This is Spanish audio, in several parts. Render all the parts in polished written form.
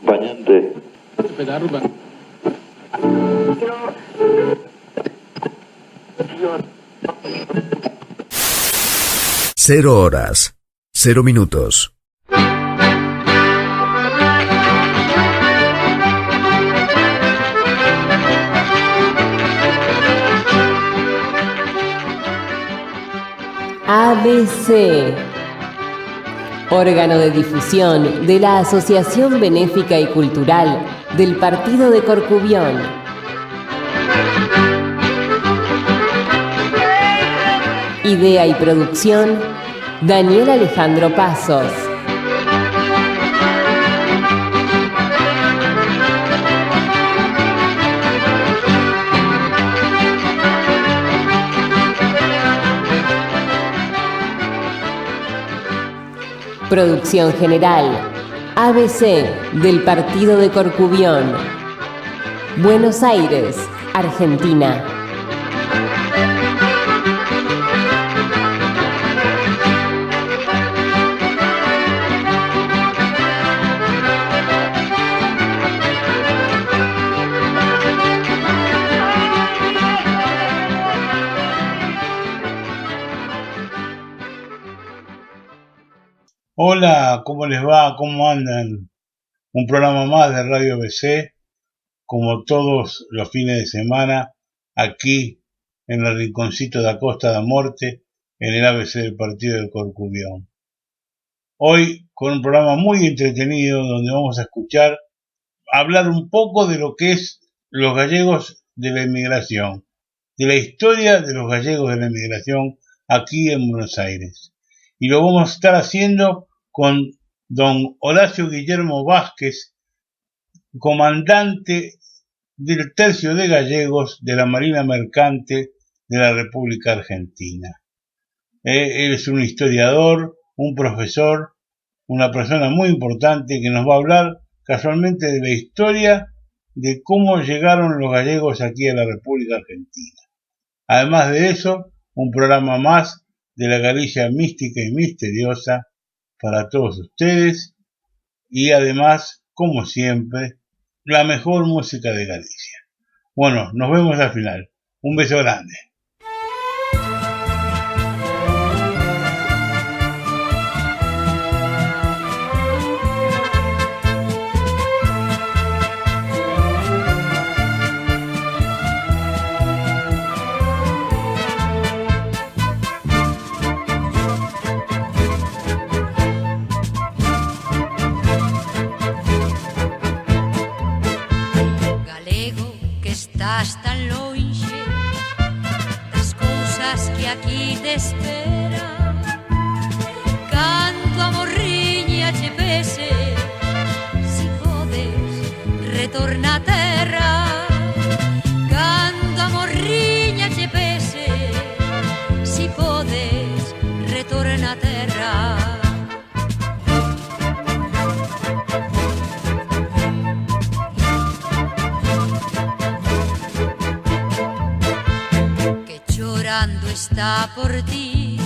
Acompañante. 0 horas, 0 minutos. ABC, órgano de difusión de la Asociación Benéfica y Cultural del Partido de Corcubión. Idea y producción, Daniel Alejandro Pasos. Producción general, ABC del Partido de Corcubión. Buenos Aires, Argentina. Hola, ¿cómo les va? ¿Cómo andan? Un programa más de Radio ABC, como todos los fines de semana, aquí en el rinconcito de Costa da Morte, en el ABC del Partido del Corcubión. Hoy con un programa muy entretenido donde vamos a hablar un poco de lo que es los gallegos de la inmigración, de la historia de los gallegos de la inmigración aquí en Buenos Aires. Y lo vamos a estar haciendo con don Horacio Guillermo Vázquez, comandante del Tercio de Gallegos de la Marina Mercante de la República Argentina. Él es un historiador, un profesor, una persona muy importante que nos va a hablar casualmente de la historia de cómo llegaron los gallegos aquí a la República Argentina. Además de eso, un programa más de la Galicia mística y misteriosa para todos ustedes y además, como siempre, la mejor música de Galicia. Bueno, nos vemos al final. Un beso grande. Estás tan longe das cousas que aquí te esperan. Canto a morriña che pese, si podes retorna a terra. Canto a morriña che pese, si podes retorna a terra. Está por ti,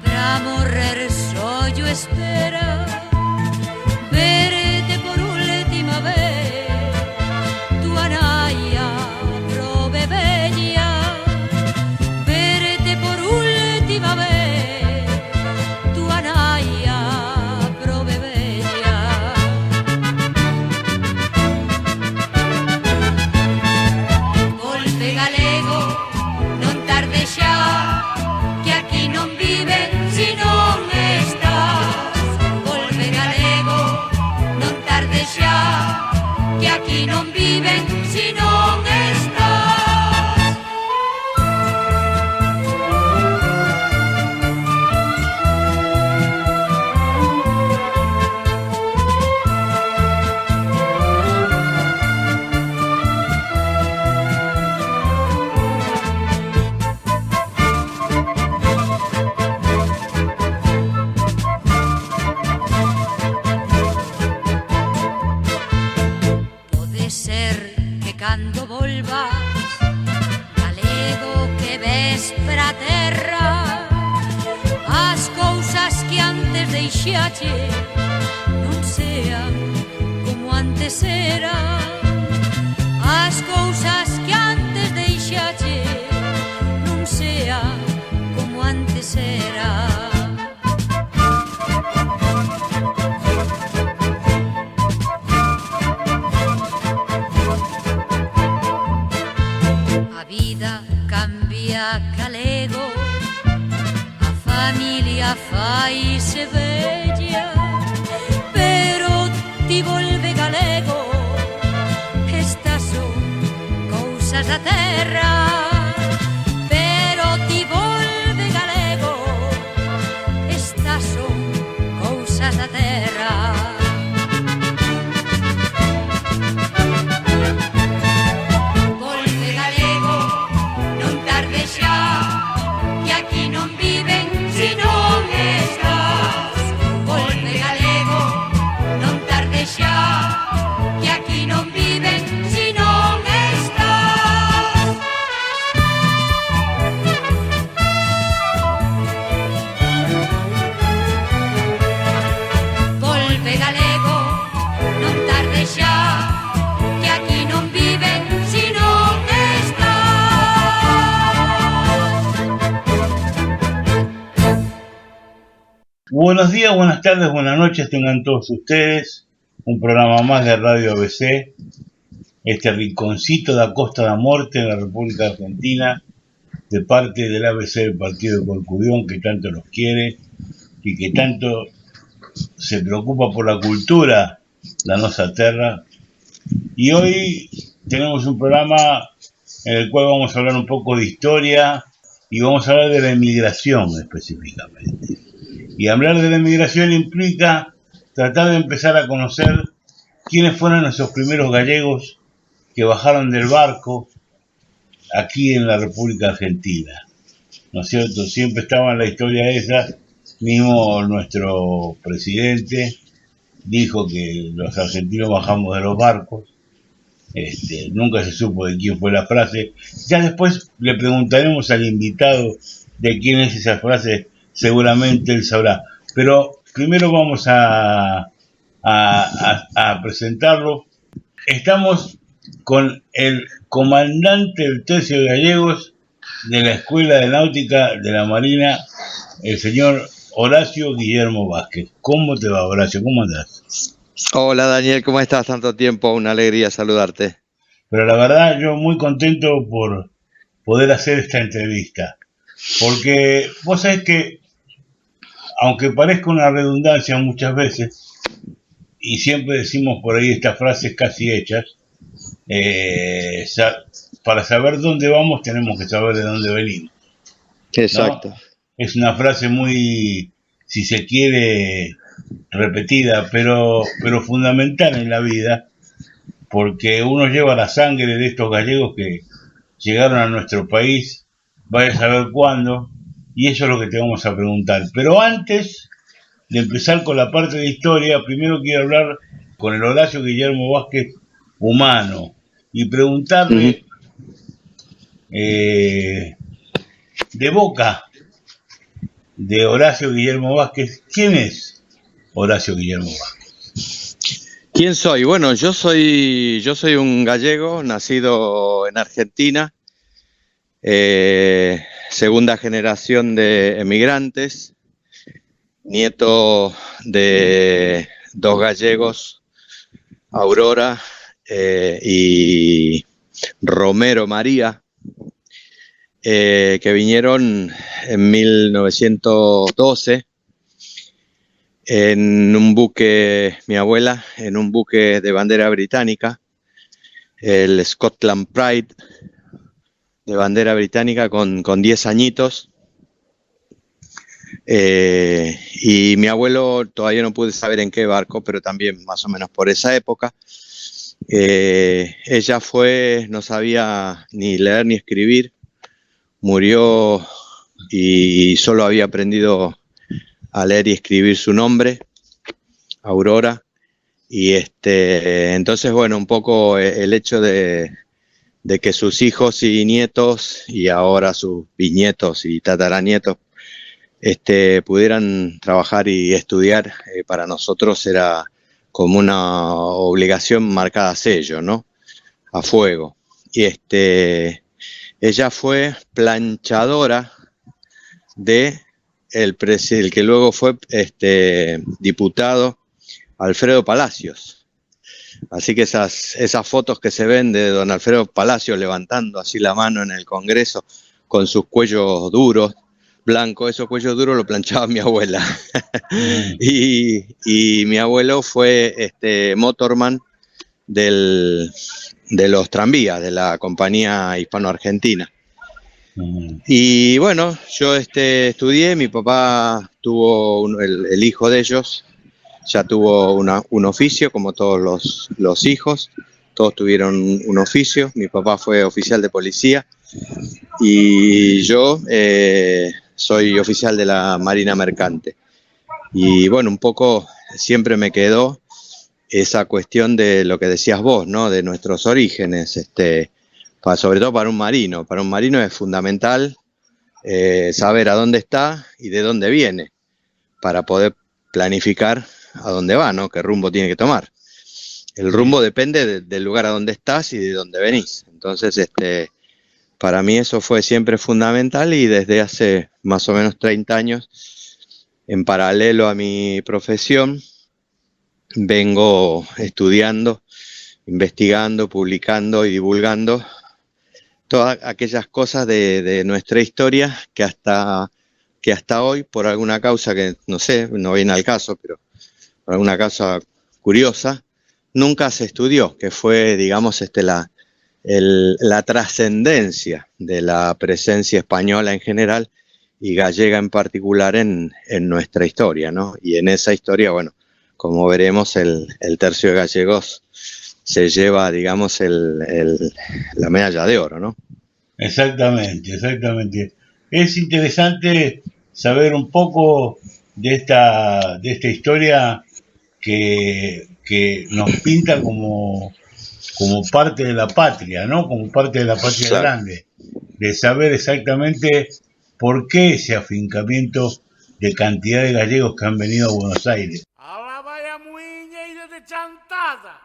para morrer soy yo espera, verte por última vez, tu anaya prove bella, verte por última vez, tu anaya prove bella. Golpe galego, xa, que aquí non viven si non estás. deixache non sean como antes eran. As cousas que antes deixache non sean como antes eran. A vida cambia galego, a familia faise bella, pero ti volve galego, estas son cousas da terra. Pero ti volve galego, estas son cousas da terra. Volve galego, non tarde xa, que aquí non viven si non estás. Volve galego, non tarde xa, que aquí non viven si non estás. Volve galego, non tarde xa, que aquí non viven si non estás. Buenos días, buenas tardes, buenas noches tengan todos ustedes. Un programa más de Radio ABC, este rinconcito da Costa da Morte en la República Argentina, de parte del ABC del Partido de Corcubión, que tanto nos quiere y que tanto se preocupa por la cultura, la nosa terra. Y hoy tenemos un programa en el cual vamos a hablar un poco de historia y vamos a hablar de la emigración específicamente. Y hablar de la emigración implica tratar de empezar a conocer quiénes fueron esos primeros gallegos que bajaron del barco aquí en la República Argentina, ¿no es cierto? Siempre estaba en la historia esa, mismo nuestro presidente dijo que los argentinos bajamos de los barcos, nunca se supo de quién fue la frase. Ya después le preguntaremos al invitado de quién es esa frase, seguramente él sabrá. Pero primero vamos a presentarlo. Estamos con el comandante del tercio de gallegos de la Escuela de Náutica de la Marina, el señor Horacio Guillermo Vázquez. ¿Cómo te va, Horacio? ¿Cómo andás? Hola Daniel, ¿cómo estás? Tanto tiempo, una alegría saludarte. Pero la verdad, yo muy contento por poder hacer esta entrevista, porque vos sabés que, aunque parezca una redundancia muchas veces, y siempre decimos por ahí estas frases casi hechas, para saber dónde vamos tenemos que saber de dónde venimos. Exacto. ¿No? Es una frase muy, si se quiere, repetida, pero fundamental en la vida, porque uno lleva la sangre de estos gallegos que llegaron a nuestro país, vaya a saber cuándo, y eso es lo que te vamos a preguntar. Pero antes de empezar con la parte de historia, primero quiero hablar con el Horacio Guillermo Vázquez humano y preguntarle de boca de Horacio Guillermo Vázquez, ¿quién es Horacio Guillermo Vázquez? ¿Quién soy? Bueno, yo soy un gallego nacido en Argentina, segunda generación de emigrantes, nieto de dos gallegos, Aurora y Romero María, que vinieron en 1912 en un buque, mi abuela, en un buque de bandera británica, el Scotland Pride, de bandera británica con 10 añitos. Y mi abuelo, todavía no pude saber en qué barco, pero también más o menos por esa época. Ella no sabía ni leer ni escribir, murió y solo había aprendido a leer y escribir su nombre, Aurora, y entonces bueno, un poco el hecho de que sus hijos y nietos y ahora sus bisnietos y tataranietos pudieran trabajar y estudiar, para nosotros era como una obligación marcada a sello, ¿no? A fuego. Y ella fue planchadora de el que luego fue diputado Alfredo Palacios. Así que esas fotos que se ven de don Alfredo Palacios levantando así la mano en el Congreso con sus cuellos duros, blancos, esos cuellos duros lo planchaba mi abuela. y mi abuelo fue motorman de los tranvías de la compañía hispano-argentina. Y bueno, yo estudié, mi papá tuvo el hijo de ellos, ya tuvo un oficio, como todos los hijos, todos tuvieron un oficio. Mi papá fue oficial de policía y yo soy oficial de la Marina Mercante. Y bueno, un poco siempre me quedó esa cuestión de lo que decías vos, ¿no? De nuestros orígenes, sobre todo para un marino. Para un marino es fundamental saber a dónde está y de dónde viene, para poder planificar a dónde va, ¿no? Qué rumbo tiene que tomar. El rumbo depende del lugar a donde estás y de dónde venís. Entonces, para mí eso fue siempre fundamental, y desde hace más o menos 30 años, en paralelo a mi profesión, vengo estudiando, investigando, publicando y divulgando todas aquellas cosas de nuestra historia que hasta hoy, por alguna causa que no sé, no viene al caso, pero por alguna causa curiosa, nunca se estudió, que fue, digamos, la trascendencia de la presencia española en general y gallega en particular en nuestra historia, ¿no? Y en esa historia, bueno, como veremos, el tercio de gallegos se lleva, digamos, la medalla de oro, ¿no? Exactamente, exactamente. Es interesante saber un poco de esta historia que nos pinta como parte de la patria, ¿no? Como parte de la patria Claro. grande, de saber exactamente por qué ese afincamiento de cantidad de gallegos que han venido a Buenos Aires. A la vaya muiña y de chantada.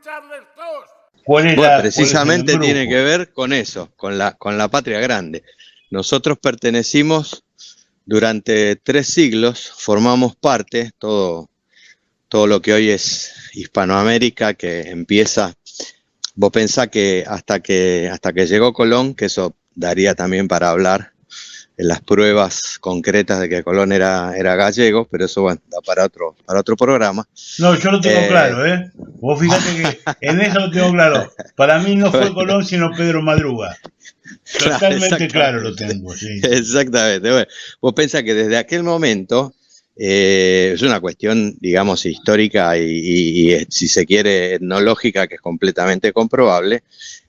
Charles II. ¿Cuál es Bueno, el precisamente grupo? tiene que ver con eso, con la patria grande. Nosotros pertenecimos durante 3 siglos, formamos parte, todo lo que hoy es Hispanoamérica, que empieza, vos pensás que hasta que llegó Colón, que eso daría también para hablar en las pruebas concretas de que Colón era gallego, pero eso bueno, da para otro programa. No, yo lo tengo claro, ¿eh? Vos fíjate que en eso lo tengo claro. Para mí no fue Colón, sino Pedro Madruga. Totalmente claro lo tengo, sí. Exactamente. Bueno, vos pensás que desde aquel momento es una cuestión, digamos, histórica y si se quiere, etnológica, que es completamente comprobable.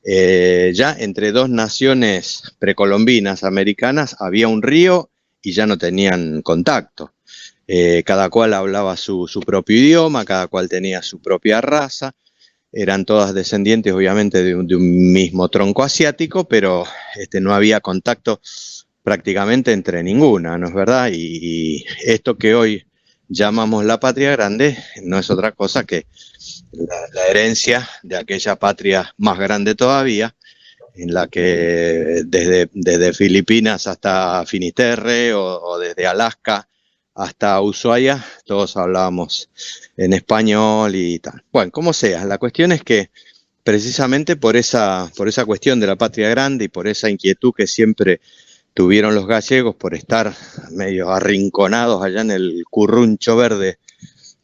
Ya entre 2 naciones precolombinas americanas había un río y ya no tenían contacto. Cada cual hablaba su propio idioma, cada cual tenía su propia raza. Eran todas descendientes, obviamente, de un mismo tronco asiático, pero no había contacto prácticamente entre ninguna, ¿no es verdad? Y esto que hoy llamamos la patria grande no es otra cosa que la herencia de aquella patria más grande todavía, en la que desde Filipinas hasta Finisterre o desde Alaska hasta Ushuaia, todos hablábamos en español y tal. Bueno, como sea, la cuestión es que precisamente por esa cuestión de la patria grande y por esa inquietud que siempre tuvieron los gallegos por estar medio arrinconados allá en el curruncho verde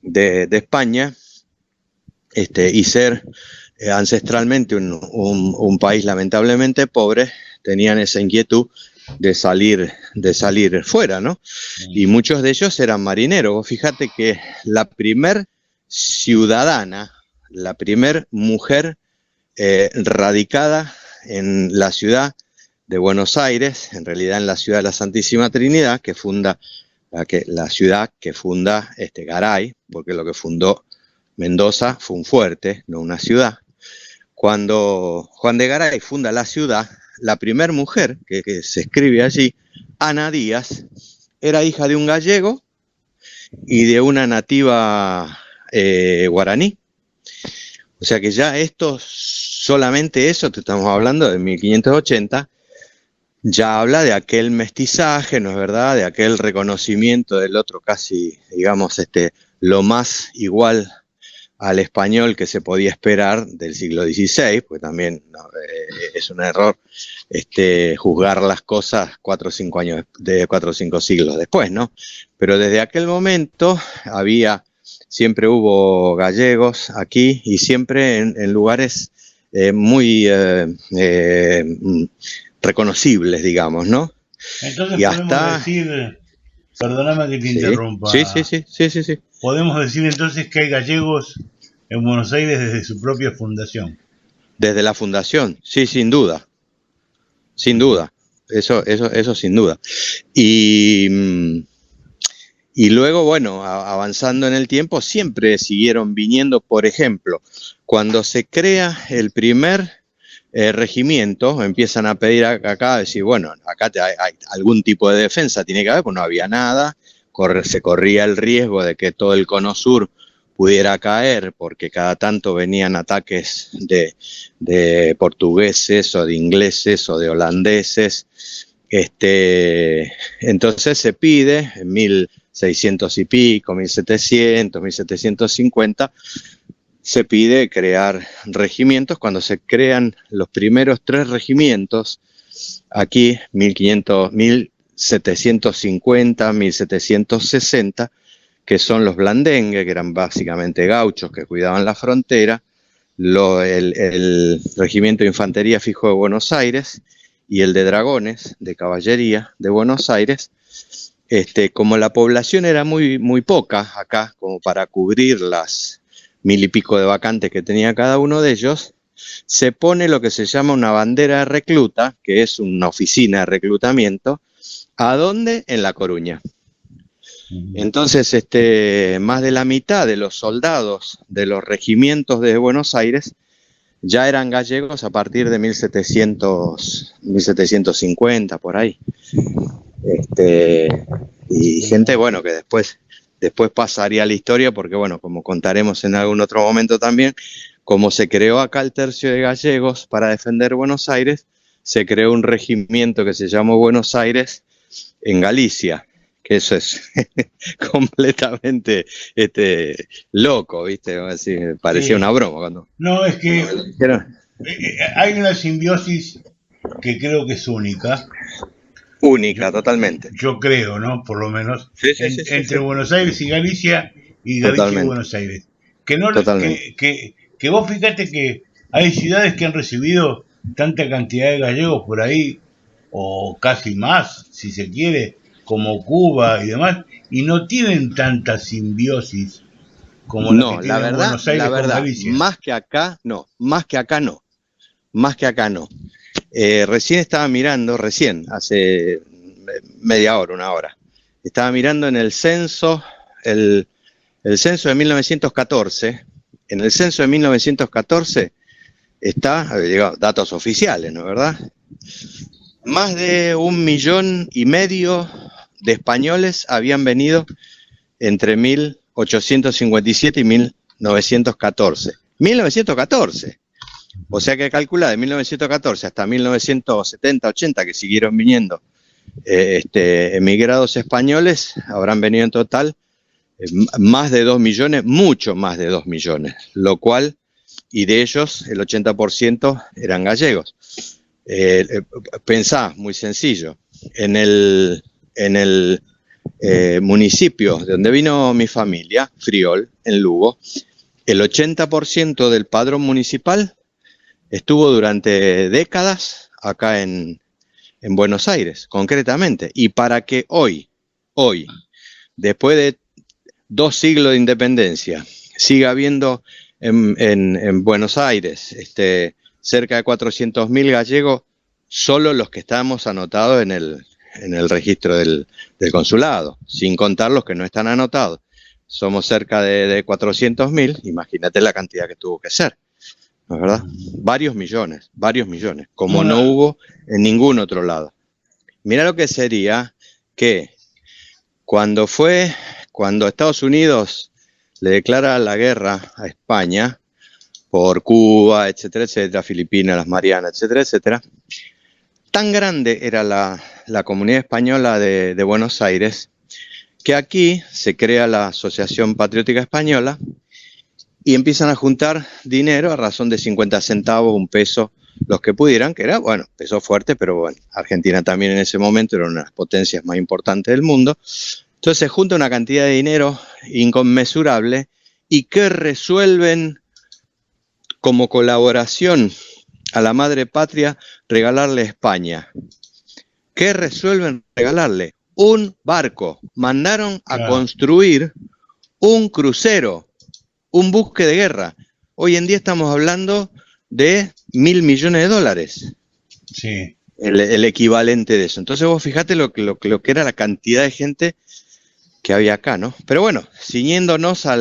de España, y ser ancestralmente un país lamentablemente pobre, tenían esa inquietud de salir fuera, ¿no? Y muchos de ellos eran marineros. Vos fíjate que la primer ciudadana, la primer mujer radicada en la ciudad de Buenos Aires, en realidad en la ciudad de la Santísima Trinidad, que funda la ciudad que funda Garay, porque lo que fundó Mendoza fue un fuerte, no una ciudad. Cuando Juan de Garay funda la ciudad, la primer mujer que se escribe allí, Ana Díaz, era hija de un gallego y de una nativa guaraní. O sea que ya esto, solamente eso, te estamos hablando de 1580, ya habla de aquel mestizaje, ¿no es verdad? De aquel reconocimiento del otro casi, digamos, lo más igual al español que se podía esperar del siglo XVI, porque también es un error juzgar las cosas 4 o 5 siglos después, ¿no? Pero desde aquel momento siempre hubo gallegos aquí y siempre en lugares muy reconocibles, digamos, ¿no? Entonces y podemos decir, perdóname que te interrumpa. Sí. Podemos decir entonces que hay gallegos en Buenos Aires desde su propia fundación. Desde la fundación, sí, sin duda. Sin duda. Eso sin duda. Y luego, bueno, avanzando en el tiempo, siempre siguieron viniendo, por ejemplo, cuando se crea el primer regimiento, empiezan a pedir acá, decir, bueno, acá hay algún tipo de defensa, tiene que haber, pues no había nada, se corría el riesgo de que todo el cono sur pudiera caer, porque cada tanto venían ataques de portugueses o de ingleses o de holandeses. Entonces se pide en 1600 y pico, 1700, 1750, se pide crear regimientos. Cuando se crean los primeros 3 regimientos, aquí 1750, 1760, que son los blandengues, que eran básicamente gauchos que cuidaban la frontera, el regimiento de infantería fijo de Buenos Aires y el de dragones de caballería de Buenos Aires. Como la población era muy, muy poca acá, como para cubrir las 1000 y pico de vacantes que tenía cada uno de ellos, se pone lo que se llama una bandera de recluta, que es una oficina de reclutamiento. ¿A dónde? En La Coruña. Entonces, más de la mitad de los soldados de los regimientos de Buenos Aires ya eran gallegos a partir de 1750, por ahí. Y gente, bueno, que después pasaría a la historia, porque, bueno, como contaremos en algún otro momento también, como se creó acá el Tercio de Gallegos para defender Buenos Aires, se creó un regimiento que se llamó Buenos Aires en Galicia, que eso es completamente loco, ¿viste? Así, parecía Sí. una broma cuando... No, es que Pero, hay una simbiosis que creo que es única, única, totalmente. yo creo, ¿no? Por lo menos, Sí, sí, sí, sí, entre sí. Buenos Aires y Galicia Galicia y Totalmente. Buenos Aires. Que no Totalmente. que vos fíjate que hay ciudades que han recibido tanta cantidad de gallegos por ahí, o casi más, si se quiere, como Cuba y demás, y no tienen tanta simbiosis como la No, que la tiene verdad, Buenos Aires con Galicia. más que acá, no. Recién estaba mirando, hace media hora, una hora, estaba mirando en el censo, el censo de 1914. En el censo de 1914 está, digo, datos oficiales, ¿no? ¿Verdad? Más de 1,5 millones de españoles habían venido entre 1857 y 1914. 1914. O sea que calcula de 1914 hasta 1970-80 que siguieron viniendo emigrados españoles, habrán venido en total más de 2 millones, mucho más de 2 millones, lo cual, y de ellos el 80% eran gallegos. Pensá, muy sencillo, en el municipio de donde vino mi familia, Friol, en Lugo, el 80% del padrón municipal estuvo durante décadas acá en Buenos Aires, concretamente. Y para que hoy, después de 2 siglos de independencia, siga habiendo en Buenos Aires cerca de 400.000 gallegos, solo los que estamos anotados en el registro del consulado, sin contar los que no están anotados. Somos cerca de 400.000, imagínate la cantidad que tuvo que ser, ¿no es verdad? Varios millones, como no hubo en ningún otro lado. Mira lo que sería que cuando Estados Unidos le declara la guerra a España por Cuba, etcétera, Filipinas, las Marianas, etcétera, tan grande era la comunidad española de Buenos Aires que aquí se crea la Asociación Patriótica Española y empiezan a juntar dinero a razón de 50 centavos, 1 peso, los que pudieran, que era, bueno, peso fuerte, pero bueno, Argentina también en ese momento era una de las potencias más importantes del mundo. Entonces se junta una cantidad de dinero inconmensurable y que resuelven como colaboración a la madre patria regalarle a España. ¿Qué resuelven regalarle? Un barco. Mandaron a construir un crucero, un buque de guerra. Hoy en día estamos hablando de $1.000 millones. Sí. El equivalente de eso. Entonces vos fijate lo que era la cantidad de gente que había acá, ¿no? Pero bueno, ciñéndonos a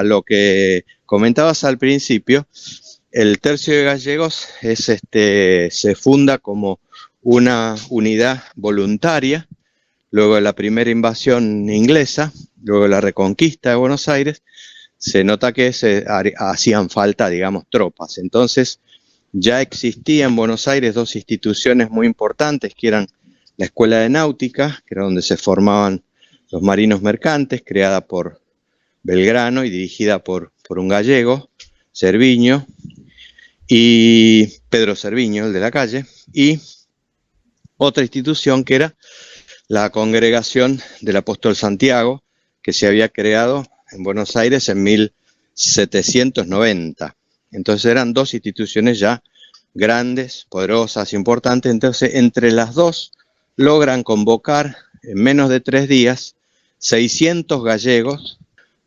lo que comentabas al principio, el Tercio de Gallegos se funda como una unidad voluntaria, luego de la primera invasión inglesa, luego de la reconquista de Buenos Aires, se nota que hacían falta, digamos, tropas. Entonces ya existía en Buenos Aires 2 instituciones muy importantes, que eran la Escuela de Náutica, que era donde se formaban los marinos mercantes, creada por Belgrano y dirigida por un gallego, Cerviño, y Pedro Cerviño, el de la calle, y otra institución que era la Congregación del Apóstol Santiago, que se había creado en Buenos Aires en 1790. Entonces eran 2 instituciones ya grandes, poderosas, importantes. Entonces entre las 2 logran convocar en menos de 3 días 600 gallegos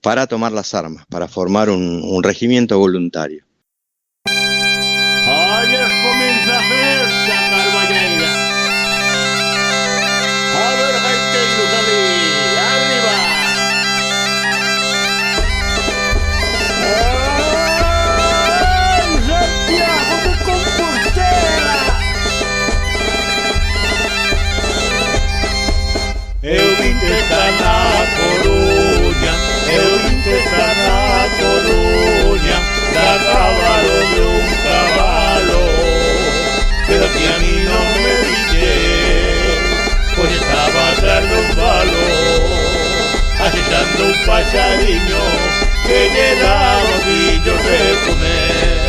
para tomar las armas, para formar un regimiento voluntario. Ayer comienza a hacerse a Carballeira. A ver, gente, arriba. ¡Ay, Santiago de Compostela! Eu vim testar na Coruña, da Coruña, da Cava. pajarinho que le daba pillos de comer.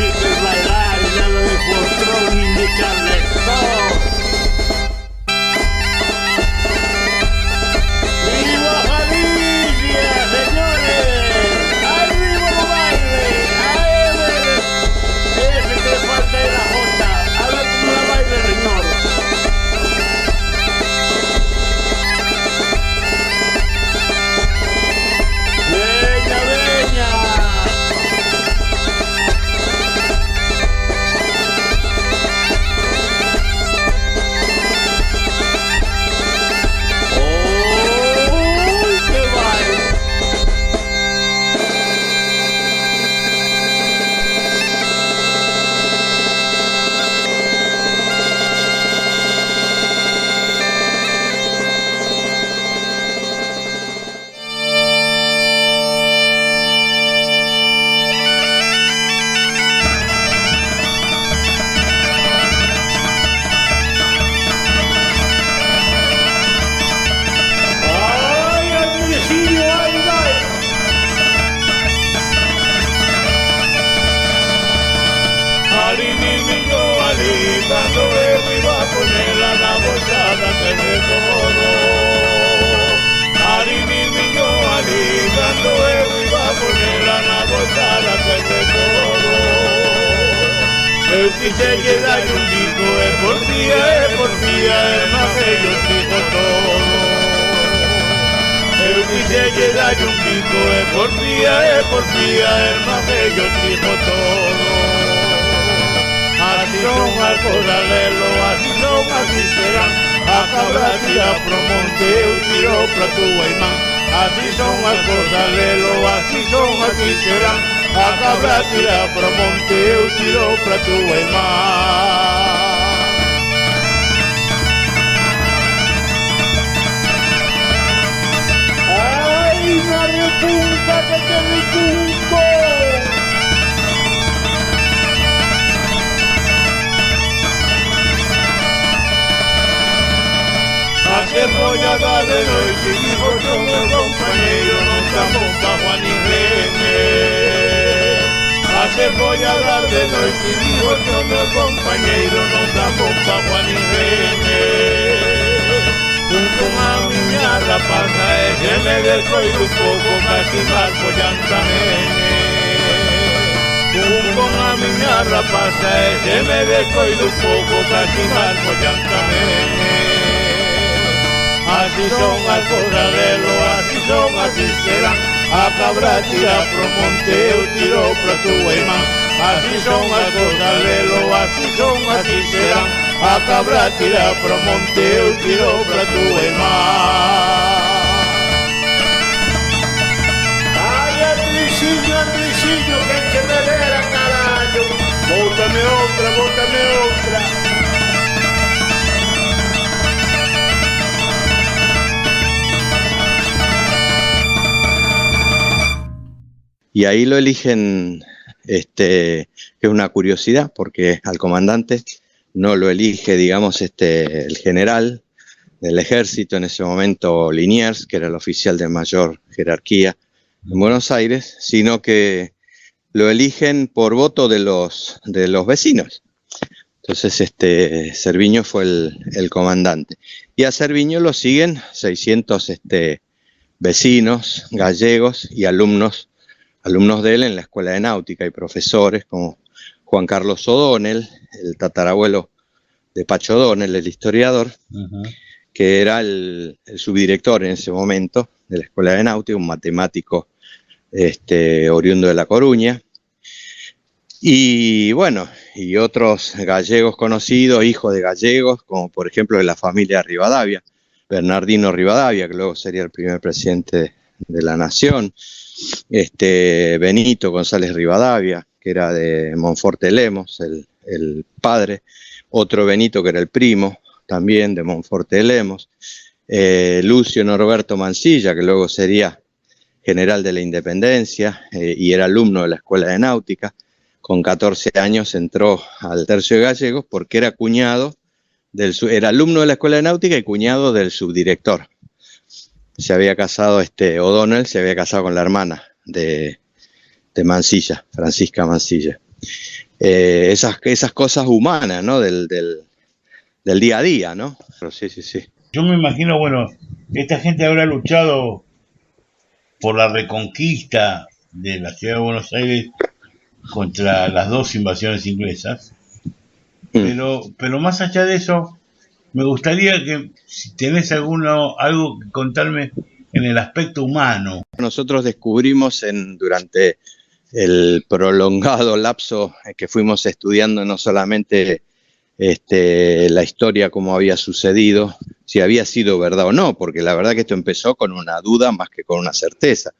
Es bailar y nada de postrón ni de charleston. ¡Viva Galicia, señores! ¡Arriba el baile! ¡A ver! Ese que le falta es la jota. A ver cómo la baile, señor. ¡Veña, veña! Cuando Evo iba a ponerla la bolsada se recordó. Ari mi niño, Ali, cuando Evo iba a ponerla la bolsada se recordó. Eu quise llegar un disco, por día, el más bello dijo todo. Eu quise llegar un disco, por día, el más bello dijo todo. Así son al coralelo, así son, así serán. A cabra tira promonte, eu tiro pra tu guaimán. Así son al coralelo, así son, así serán. A cabra tira promonte, eu tiro pra tu guaimán. Ay, na repunta que te recunco. A cebollada de noite, dijo yo meu compañeiro, non estamos pa Juan y René. A cebollada de noite, dijo yo meu compañeiro, non estamos pa Juan y René. Un con a miña rapaza e que me descoido un pouco casi mal pollantamene. Un con a miña rapaza e que me descoido un pouco casi mal pollantamene. Así son al corralelo, así son, así serán. A cabra tira promonte, eu tiro pra tu guaimán. Así son al corralelo, así son, así serán. A cabra tira promonte, eu tiro pra tu guaimán. Ay, Andriciño, que hay que me vera, carallo. Bótame outra, bótame outra. Y ahí lo eligen, que es una curiosidad, porque al comandante no lo elige, digamos, el general del ejército, en ese momento Liniers, que era el oficial de mayor jerarquía en Buenos Aires, sino que lo eligen por voto de los vecinos. Entonces, Cerviño fue el comandante. Y a Cerviño lo siguen 600 vecinos gallegos y alumnos de él en la Escuela de Náutica y profesores como Juan Carlos O'Donnell, el tatarabuelo de Pacho O'Donnell, el historiador, que era el subdirector en ese momento de la Escuela de Náutica, un matemático oriundo de La Coruña. Y bueno, y otros gallegos conocidos, hijos de gallegos, como por ejemplo de la familia Rivadavia, Bernardino Rivadavia, que luego sería el primer presidente de la nación, Benito González Rivadavia, que era de Monforte Lemos, el padre, otro Benito que era el primo, también de Monforte Lemos, Lucio Norberto Mansilla, que luego sería general de la Independencia y era alumno de la Escuela de Náutica, con 14 años entró al Tercio de Gallegos porque era cuñado era alumno de la Escuela de Náutica y cuñado del subdirector. Se había casado, O'Donnell se había casado con la hermana de Mansilla, Francisca Mansilla. Esas cosas humanas, ¿no? Del día a día, ¿no? Pero sí. Yo me imagino, bueno, esta gente habrá luchado por la reconquista de la ciudad de Buenos Aires contra las dos invasiones inglesas, pero más allá de eso, me gustaría que si tenés algo que contarme en el aspecto humano. Nosotros descubrimos durante el prolongado lapso que fuimos estudiando no solamente la historia, cómo había sucedido, si había sido verdad o no, porque la verdad que esto empezó con una duda más que con una certeza.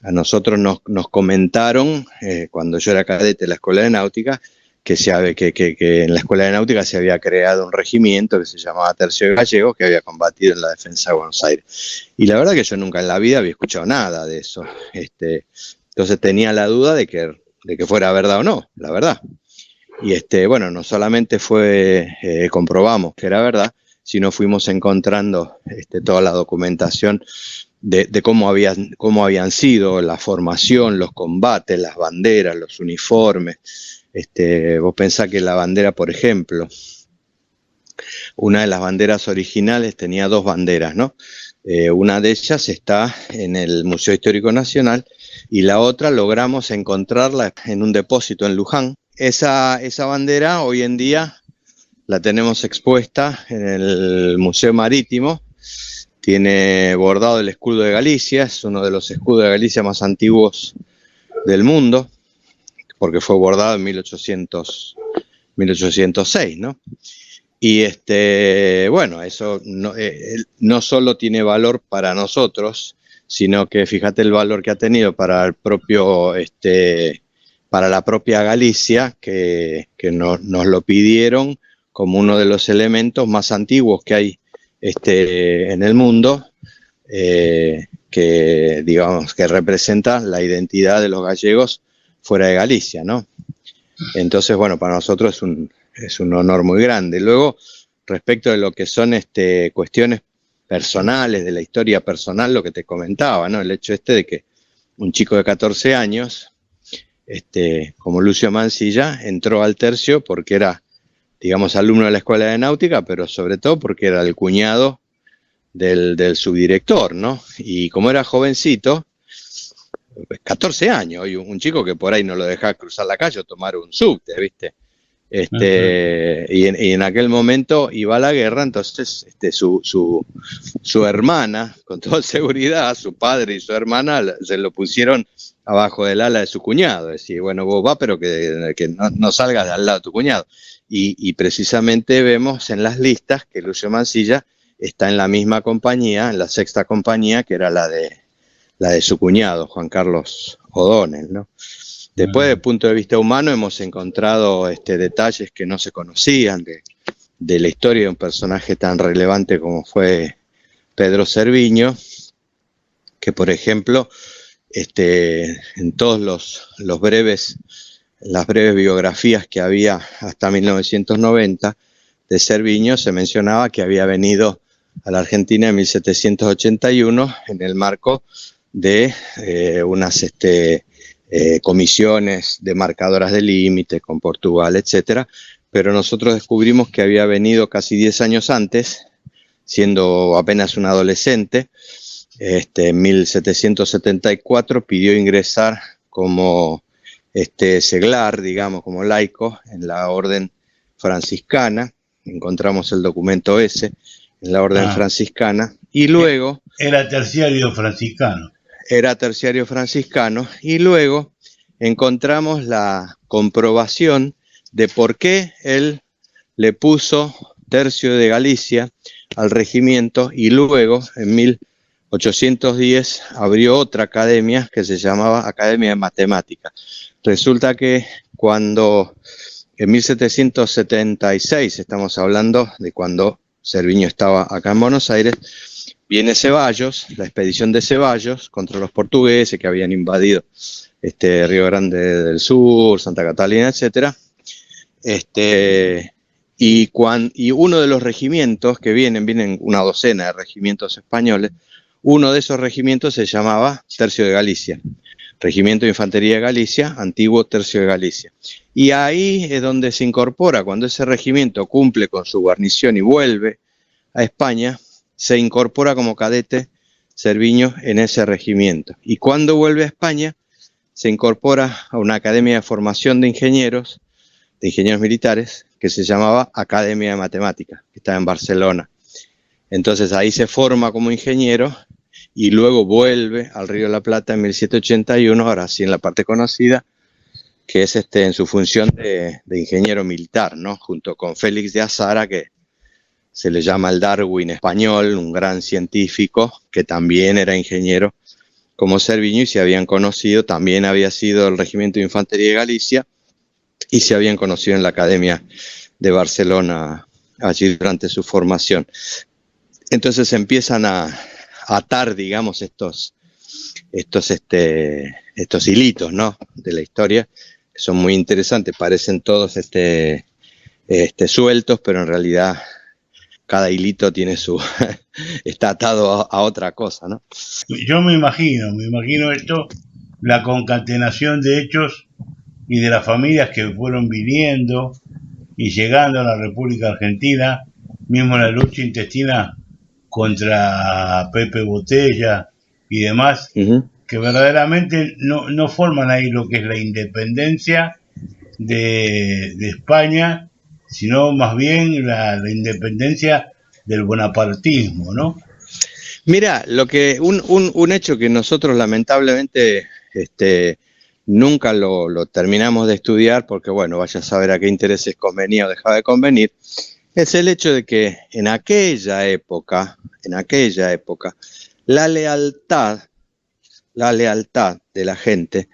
A nosotros nos comentaron, cuando yo era cadete de la Escuela de Náutica, que en la Escuela de Náutica se había creado un regimiento que se llamaba Tercio de Gallegos, que había combatido en la defensa de Buenos Aires. Y la verdad que yo nunca en la vida había escuchado nada de eso. Entonces tenía la duda de que fuera verdad o no, la verdad. Y bueno, no solamente comprobamos que era verdad, sino fuimos encontrando toda la documentación de cómo habían sido la formación, los combates, las banderas, los uniformes. Vos pensás que la bandera, por ejemplo, una de las banderas originales tenía dos banderas, ¿no? Una de ellas está en el Museo Histórico Nacional y la otra logramos encontrarla en un depósito en Luján. Esa bandera hoy en día la tenemos expuesta en el Museo Marítimo. Tiene bordado el escudo de Galicia, es uno de los escudos de Galicia más antiguos del mundo, porque fue bordado en 1806, ¿no? Y bueno, eso no solo tiene valor para nosotros, sino que fíjate el valor que ha tenido para el propio, para la propia Galicia, que nos lo pidieron como uno de los elementos más antiguos que hay en el mundo, que digamos que representa la identidad de los gallegos fuera de Galicia, ¿no? Entonces, bueno, para nosotros es un honor muy grande. Luego, respecto de lo que son cuestiones personales, de la historia personal, lo que te comentaba, ¿no? El hecho de que un chico de 14 años, como Lucio Mansilla, entró al Tercio porque era, digamos, alumno de la Escuela de Náutica, pero sobre todo porque era el cuñado del subdirector, ¿no? Y como era jovencito, 14 años, y un chico que por ahí no lo dejaba cruzar la calle o tomar un subte, ¿viste? Y en aquel momento iba a la guerra, entonces su hermana, con toda seguridad, su padre y su hermana se lo pusieron abajo del ala de su cuñado. Decir, bueno, vos va, pero que no salgas de al lado de tu cuñado. Y precisamente vemos en las listas que Lucio Mansilla está en la misma compañía, en la sexta compañía, que era la de su cuñado, Juan Carlos O'Donnell, ¿no? Después, desde el punto de vista humano, hemos encontrado detalles que no se conocían de la historia de un personaje tan relevante como fue Pedro Cerviño, que, por ejemplo, en todos las breves biografías que había hasta 1990 de Cerviño, se mencionaba que había venido a la Argentina en 1781 en el marco de unas comisiones de marcadoras de límite con Portugal, etcétera, pero nosotros descubrimos que había venido casi 10 años antes, siendo apenas un adolescente. En 1774 pidió ingresar como seglar, digamos, como laico en la orden franciscana. Encontramos el documento ese en la orden franciscana, y luego era terciario franciscano. Y luego encontramos la comprobación de por qué él le puso Tercio de Galicia al regimiento, y luego en 1810 abrió otra academia que se llamaba Academia de Matemáticas. Resulta que cuando en 1776, estamos hablando de cuando Cerviño estaba acá en Buenos Aires, viene Ceballos, la expedición de Ceballos contra los portugueses que habían invadido Río Grande del Sur, Santa Catalina, etcétera. Y uno de los regimientos que vienen una docena de regimientos españoles, uno de esos regimientos se llamaba Tercio de Galicia, Regimiento de Infantería de Galicia, antiguo Tercio de Galicia. Y ahí es donde se incorpora, cuando ese regimiento cumple con su guarnición y vuelve a España, se incorpora como cadete Cerviño en ese regimiento. Y cuando vuelve a España, se incorpora a una academia de formación de ingenieros militares, que se llamaba Academia de Matemáticas, que está en Barcelona. Entonces ahí se forma como ingeniero y luego vuelve al Río de la Plata en 1781, ahora sí en la parte conocida, que es en su función de ingeniero militar, ¿no? Junto con Félix de Azara, que se le llama el Darwin español, un gran científico que también era ingeniero como Cerviño y se habían conocido, también había sido del Regimiento de Infantería de Galicia y se habían conocido en la Academia de Barcelona allí durante su formación. Entonces empiezan a atar, digamos, estos hilitos, ¿no?, de la historia, que son muy interesantes, parecen todos sueltos, pero en realidad cada hilito tiene está atado a otra cosa, ¿no? Yo me imagino esto, la concatenación de hechos y de las familias que fueron viniendo y llegando a la República Argentina, mismo la lucha intestina contra Pepe Botella y demás, que verdaderamente no forman ahí lo que es la independencia de España, sino más bien la independencia del bonapartismo, ¿no? Mira, un hecho que nosotros lamentablemente nunca lo terminamos de estudiar, porque bueno, vaya a saber a qué intereses convenía o dejaba de convenir, es el hecho de que en aquella época, la lealtad de la gente,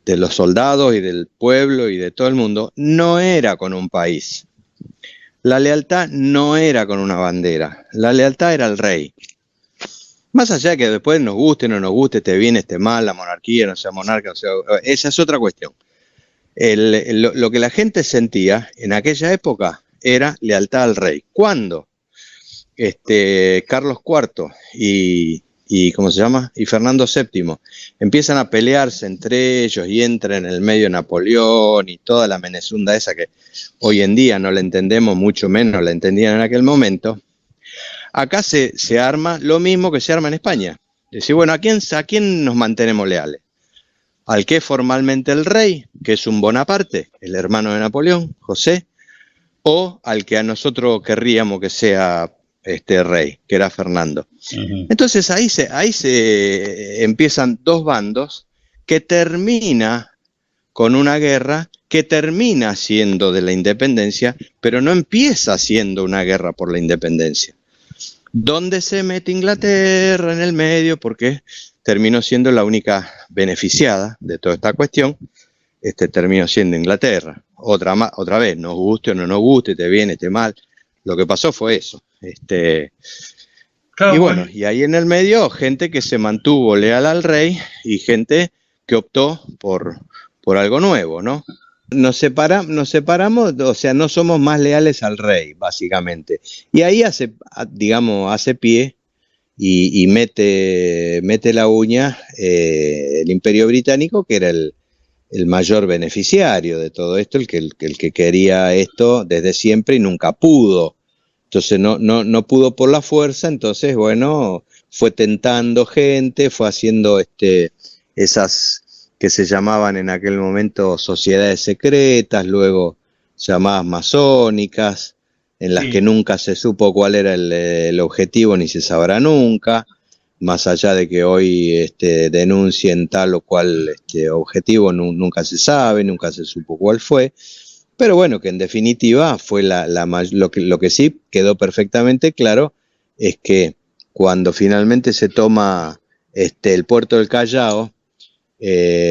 de los soldados y del pueblo y de todo el mundo, no era con un país. La lealtad no era con una bandera, la lealtad era al rey. Más allá de que después nos guste o no nos guste, esté bien, esté mal, la monarquía, no sea monarca, esa es otra cuestión. Lo que la gente sentía en aquella época era lealtad al rey. Cuando Carlos IV y ¿cómo se llama? Y Fernando VII empiezan a pelearse entre ellos y entra en el medio Napoleón y toda la menezunda esa que hoy en día no la entendemos, mucho menos la entendían en aquel momento, acá se arma lo mismo que se arma en España. Decir, bueno, ¿a quién nos mantenemos leales? Al que es formalmente el rey, que es un Bonaparte, el hermano de Napoleón, José, o al que a nosotros querríamos que sea rey, que era Fernando. Entonces ahí se empiezan dos bandos que termina con una guerra que termina siendo de la independencia, pero no empieza siendo una guerra por la independencia. ¿Dónde se mete Inglaterra en el medio? Porque terminó siendo la única beneficiada de toda esta cuestión, terminó siendo Inglaterra. Otra vez, nos guste o no nos guste, te viene, esté mal. Lo que pasó fue eso. Claro, y bueno, y ahí en el medio, gente que se mantuvo leal al rey y gente que optó por algo nuevo, ¿no? Nos separamos, o sea, no somos más leales al rey, básicamente. Y ahí hace pie y mete la uña el Imperio Británico, que era el mayor beneficiario de todo esto, el que quería esto desde siempre y nunca pudo. Entonces no pudo por la fuerza, entonces bueno, fue tentando gente, fue haciendo esas que se llamaban en aquel momento sociedades secretas, luego llamadas masónicas, en las que nunca se supo cuál era el objetivo ni se sabrá nunca, más allá de que hoy denuncien tal o cual objetivo, nunca se sabe, nunca se supo cuál fue. Pero bueno, que en definitiva fue lo que sí quedó perfectamente claro es que cuando finalmente se toma el puerto del Callao,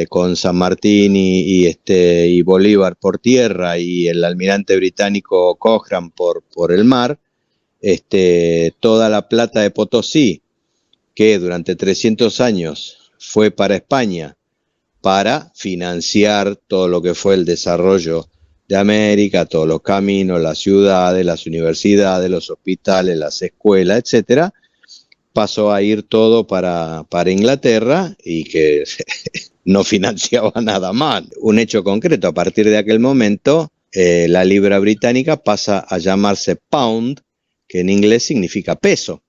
con San Martín y Bolívar por tierra y el almirante británico Cochrane por el mar, toda la plata de Potosí que durante 300 años fue para España para financiar todo lo que fue el desarrollo de América, todos los caminos, las ciudades, las universidades, los hospitales, las escuelas, etcétera, pasó a ir todo para Inglaterra y que no financiaba nada más. Un hecho concreto, a partir de aquel momento, la libra británica pasa a llamarse pound, que en inglés significa peso.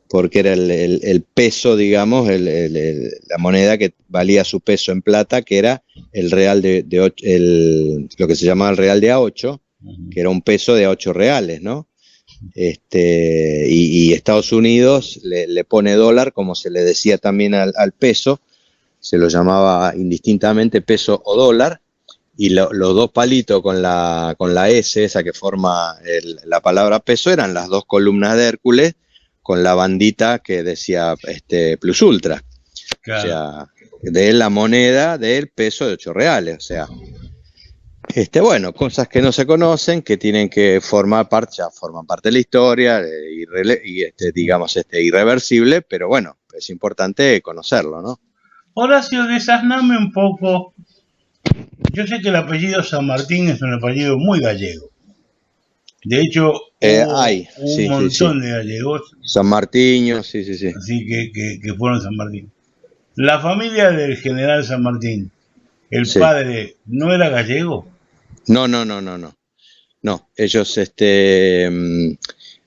Porque era el peso, digamos, la moneda que valía su peso en plata, que era el real lo que se llamaba el real de A8, que era un peso de 8 reales, ¿no? Y Estados Unidos le pone dólar, como se le decía también al peso, se lo llamaba indistintamente peso o dólar, y los dos palitos con la S, esa que forma la palabra peso, eran las dos columnas de Hércules, con la bandita que decía plus ultra. Claro. O sea, de la moneda del peso de 8 reales. O sea, bueno, cosas que no se conocen, que tienen que formar parte de la historia, digamos, irreversible, pero bueno, es importante conocerlo, ¿no? Horacio, desasname un poco. Yo sé que el apellido San Martín es un apellido muy gallego. De hecho, hubo un montón de gallegos. San Martín, sí. Así que fueron San Martín. La familia del general San Martín, el padre, ¿no era gallego? No. No, ellos,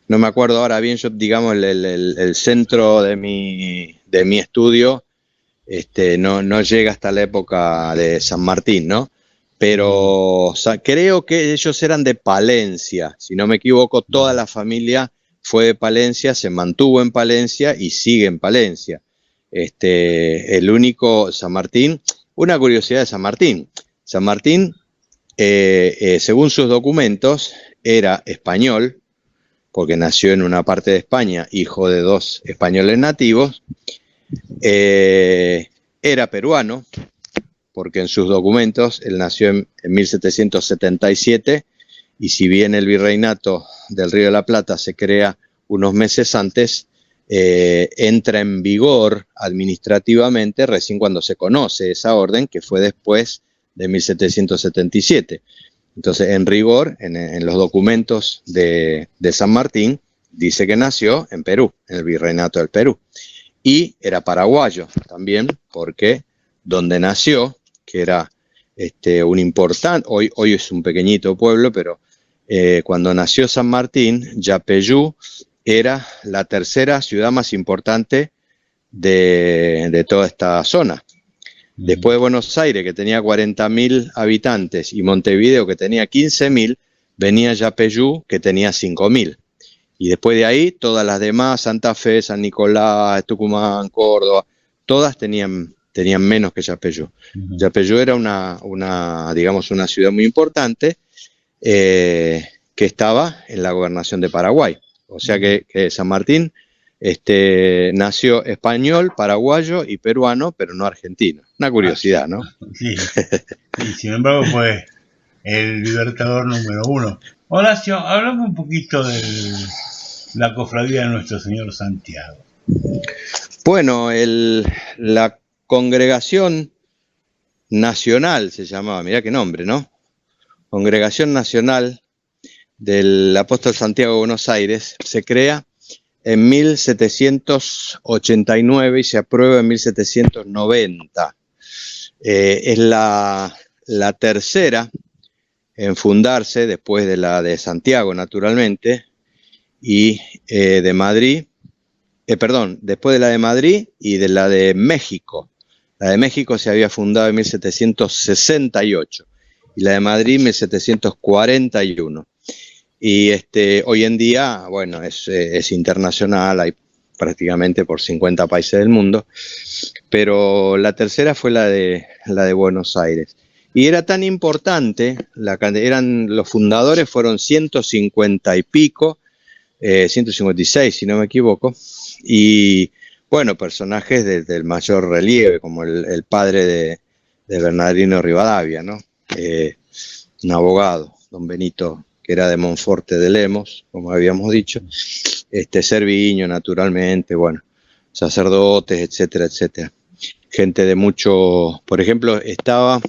no me acuerdo ahora bien, yo, digamos, el centro de mi estudio, no llega hasta la época de San Martín, ¿no? Pero creo que ellos eran de Palencia, si no me equivoco, toda la familia fue de Palencia, se mantuvo en Palencia y sigue en Palencia. El único San Martín, una curiosidad de San Martín, según sus documentos, era español, porque nació en una parte de España, hijo de 2 españoles nativos, era peruano, porque en sus documentos él nació en 1777, y si bien el virreinato del Río de la Plata se crea unos meses antes, entra en vigor administrativamente recién cuando se conoce esa orden, que fue después de 1777. Entonces, en rigor, en los documentos de San Martín, dice que nació en Perú, en el Virreinato del Perú. Y era paraguayo también, porque donde nació, que era un importante, hoy es un pequeñito pueblo, pero cuando nació San Martín, Yapeyú era la tercera ciudad más importante de toda esta zona. Después de Buenos Aires, que tenía 40.000 habitantes, y Montevideo, que tenía 15.000, venía Yapeyú, que tenía 5.000. Y después de ahí, todas las demás, Santa Fe, San Nicolás, Tucumán, Córdoba, todas tenían menos que Yapeyú. Yapeyú era digamos, una ciudad muy importante que estaba en la gobernación de Paraguay. O sea que San Martín nació español, paraguayo y peruano, pero no argentino. Una curiosidad, ¿no? Sí. Y sin embargo fue el libertador número 1. Horacio, hablame un poquito de la cofradía de Nuestro Señor Santiago. Bueno, la Congregación Nacional se llamaba, mirá qué nombre, ¿no? Congregación Nacional del Apóstol Santiago de Buenos Aires se crea en 1789 y se aprueba en 1790. Es la tercera en fundarse, después de la de Santiago, naturalmente, y de Madrid, después de la de Madrid y de la de México. La de México se había fundado en 1768 y la de Madrid en 1741. Y hoy en día, bueno, es internacional, hay prácticamente por 50 países del mundo, pero la tercera fue la de Buenos Aires. Y era tan importante, los fundadores fueron 150 y pico, 156 si no me equivoco, y bueno, personajes del mayor relieve, como el padre de Bernardino Rivadavia, ¿no? Un abogado, don Benito, que era de Monforte de Lemos, como habíamos dicho, Cerviño, naturalmente, bueno, sacerdotes, etcétera, etcétera. Gente de mucho, por ejemplo, estaba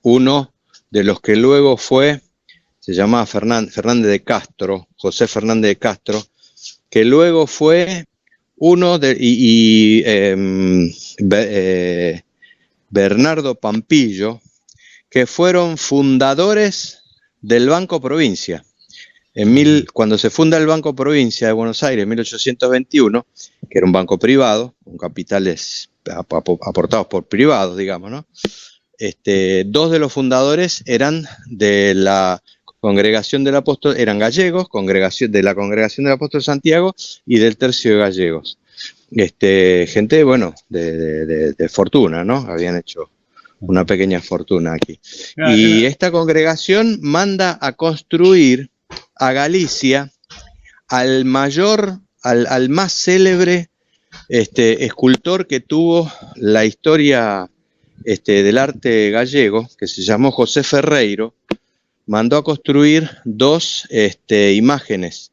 uno de los que luego se llamaba Fernández de Castro, José Fernández de Castro, que luego fue uno Bernardo Pampillo, que fueron fundadores del Banco Provincia. Cuando se funda el Banco Provincia de Buenos Aires en 1821, que era un banco privado, con capitales aportados por privados, digamos, ¿no? Dos de los fundadores eran de la Congregación del Apóstol, eran gallegos, de la Congregación del Apóstol Santiago y del Tercio de Gallegos. Gente, bueno, de fortuna, ¿no? Habían hecho una pequeña fortuna aquí. Y esta congregación manda a construir a Galicia al más célebre escultor que tuvo la historia del arte gallego, que se llamó José Ferreiro. Mandó a construir dos imágenes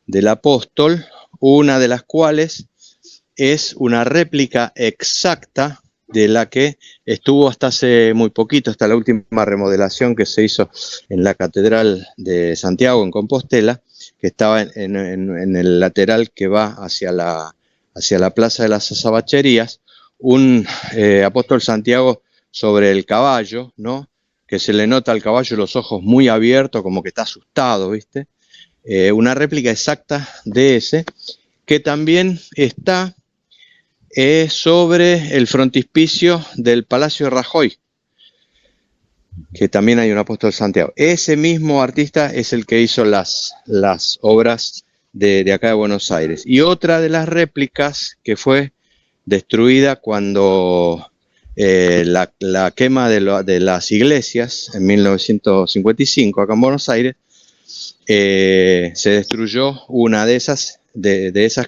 del apóstol, una de las cuales es una réplica exacta de la que estuvo hasta hace muy poquito, hasta la última remodelación que se hizo en la Catedral de Santiago, en Compostela, que estaba en el lateral que va hacia la Plaza de las Azabacherías, un apóstol Santiago sobre el caballo, ¿no? Que se le nota al caballo los ojos muy abiertos, como que está asustado, ¿viste? Una réplica exacta de ese, que también está sobre el frontispicio del Palacio de Rajoy, que también hay un apóstol Santiago. Ese mismo artista es el que hizo las obras de acá de Buenos Aires. Y otra de las réplicas que fue destruida cuando la quema de las iglesias en 1955 acá en Buenos Aires, se destruyó una de esas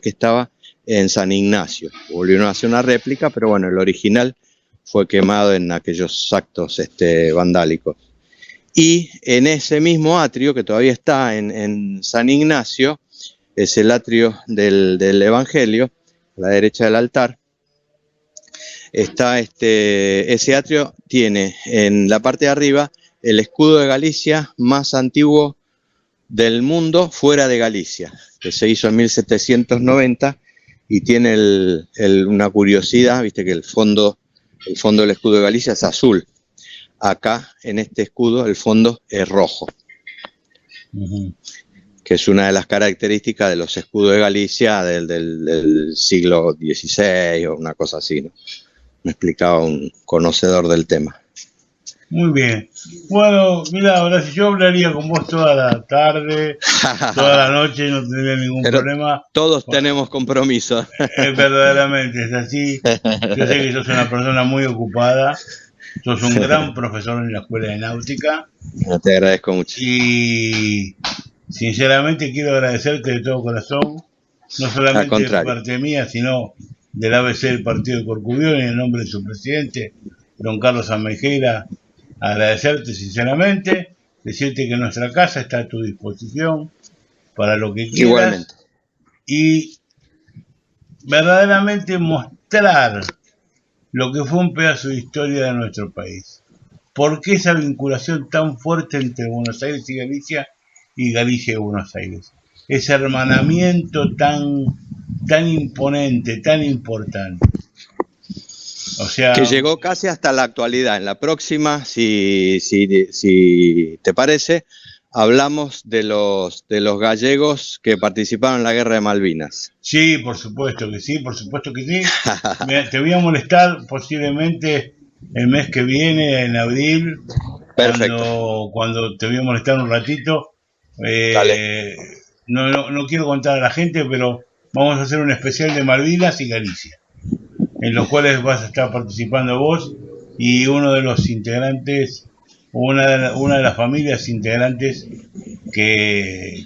que estaba en San Ignacio. Volvieron a hacer una réplica, pero bueno, el original fue quemado en aquellos actos vandálicos. Y en ese mismo atrio, que todavía está en San Ignacio, es el atrio del Evangelio, a la derecha del altar. Está ese atrio tiene en la parte de arriba el escudo de Galicia más antiguo del mundo fuera de Galicia, que se hizo en 1790 y tiene una curiosidad, viste que el fondo del escudo de Galicia es azul. Acá, en este escudo, el fondo es rojo, que es una de las características de los escudos de Galicia del siglo XVI o una cosa así, ¿no? Me explicaba un conocedor del tema. Muy bien. Bueno, mira, ahora si yo hablaría con vos toda la tarde, toda la noche, no tendría ningún problema. Todos tenemos compromiso. Verdaderamente es así. Yo sé que sos una persona muy ocupada, sos un gran profesor en la escuela de náutica. Te agradezco mucho. Y sinceramente quiero agradecerte de todo corazón, no solamente de parte mía, sino del ABC del Partido de Corcubión, en el nombre de su presidente, don Carlos Ameijeira, agradecerte sinceramente, decirte que nuestra casa está a tu disposición para lo que quieras. Igualmente. Y verdaderamente mostrar lo que fue un pedazo de historia de nuestro país. ¿Por qué esa vinculación tan fuerte entre Buenos Aires y Galicia y Buenos Aires? Ese hermanamiento tan imponente, tan importante. O sea, que llegó casi hasta la actualidad. En la próxima, si te parece, hablamos de los gallegos que participaron en la Guerra de Malvinas. Sí, por supuesto que sí, por supuesto que sí. Te voy a molestar posiblemente el mes que viene, en abril. Perfecto. Cuando te voy a molestar un ratito. No quiero contar a la gente, pero vamos a hacer un especial de Malvinas y Galicia, en los cuales vas a estar participando vos y uno de los integrantes, una de las familias integrantes que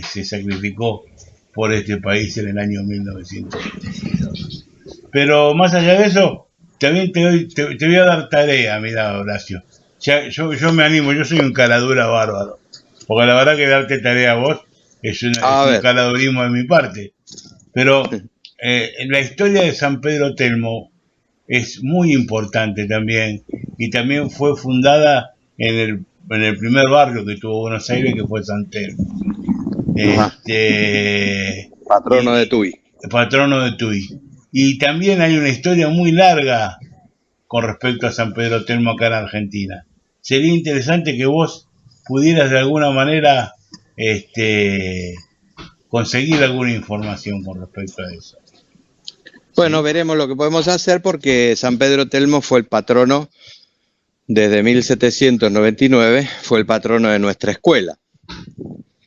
se sacrificó por este país en el año 1922. Pero más allá de eso, también te voy a dar tarea, mira, Horacio. Yo me animo, yo soy un caladura bárbaro, porque la verdad que darte tarea a vos es un caladurismo de mi parte. Pero la historia de San Pedro Telmo es muy importante también, y también fue fundada en el primer barrio que tuvo Buenos Aires, que fue San Telmo. Patrono de Tui. Patrono de Tui. Y también hay una historia muy larga con respecto a San Pedro Telmo acá en Argentina. Sería interesante que vos pudieras de alguna manera conseguir alguna información con respecto a eso. Bueno, veremos lo que podemos hacer, porque San Pedro Telmo fue el patrono desde 1799, fue el patrono de nuestra escuela.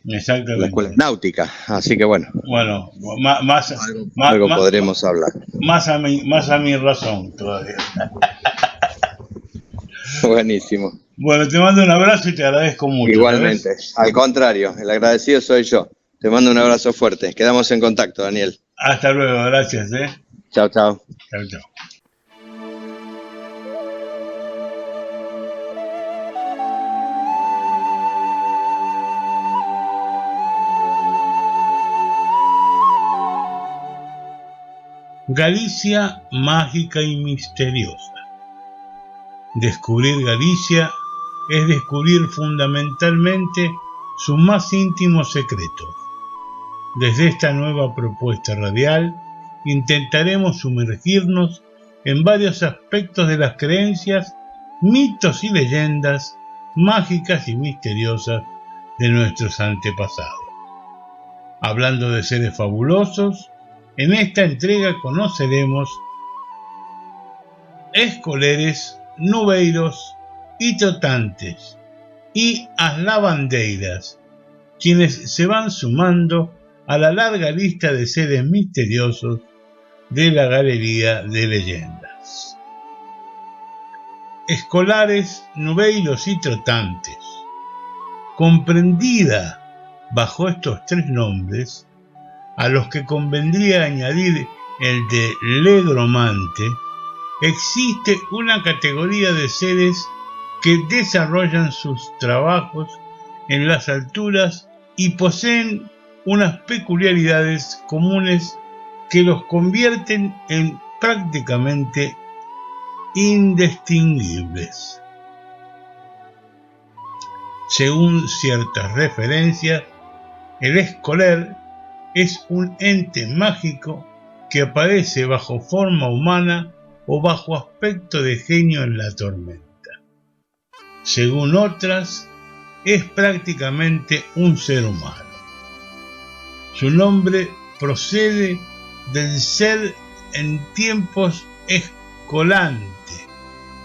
Exactamente. La escuela náutica, así que bueno. Bueno, algo podremos hablar. Más a mi razón todavía. Buenísimo. Bueno, te mando un abrazo y te agradezco mucho. Igualmente, ¿sabes? Al contrario, el agradecido soy yo. Te mando un abrazo fuerte. Quedamos en contacto, Daniel. Hasta luego, gracias. Chao, chao. Chao, chao. Galicia mágica y misteriosa. Descubrir Galicia es descubrir fundamentalmente sus más íntimos secretos. Desde esta nueva propuesta radial intentaremos sumergirnos en varios aspectos de las creencias, mitos y leyendas mágicas y misteriosas de nuestros antepasados. Hablando de seres fabulosos, en esta entrega conoceremos escoleres, nubeiros y trotantes y aslavandeiras, quienes se van sumando a la larga lista de seres misteriosos de la galería de leyendas. Escolares, nubeiros y trotantes. Comprendida bajo estos tres nombres, a los que convendría añadir el de legromante, existe una categoría de seres que desarrollan sus trabajos en las alturas y poseen unas peculiaridades comunes que los convierten en prácticamente indistinguibles. Según ciertas referencias, el escoler es un ente mágico que aparece bajo forma humana o bajo aspecto de genio en la tormenta. Según otras, es prácticamente un ser humano. Su nombre procede del ser en tiempos escolante,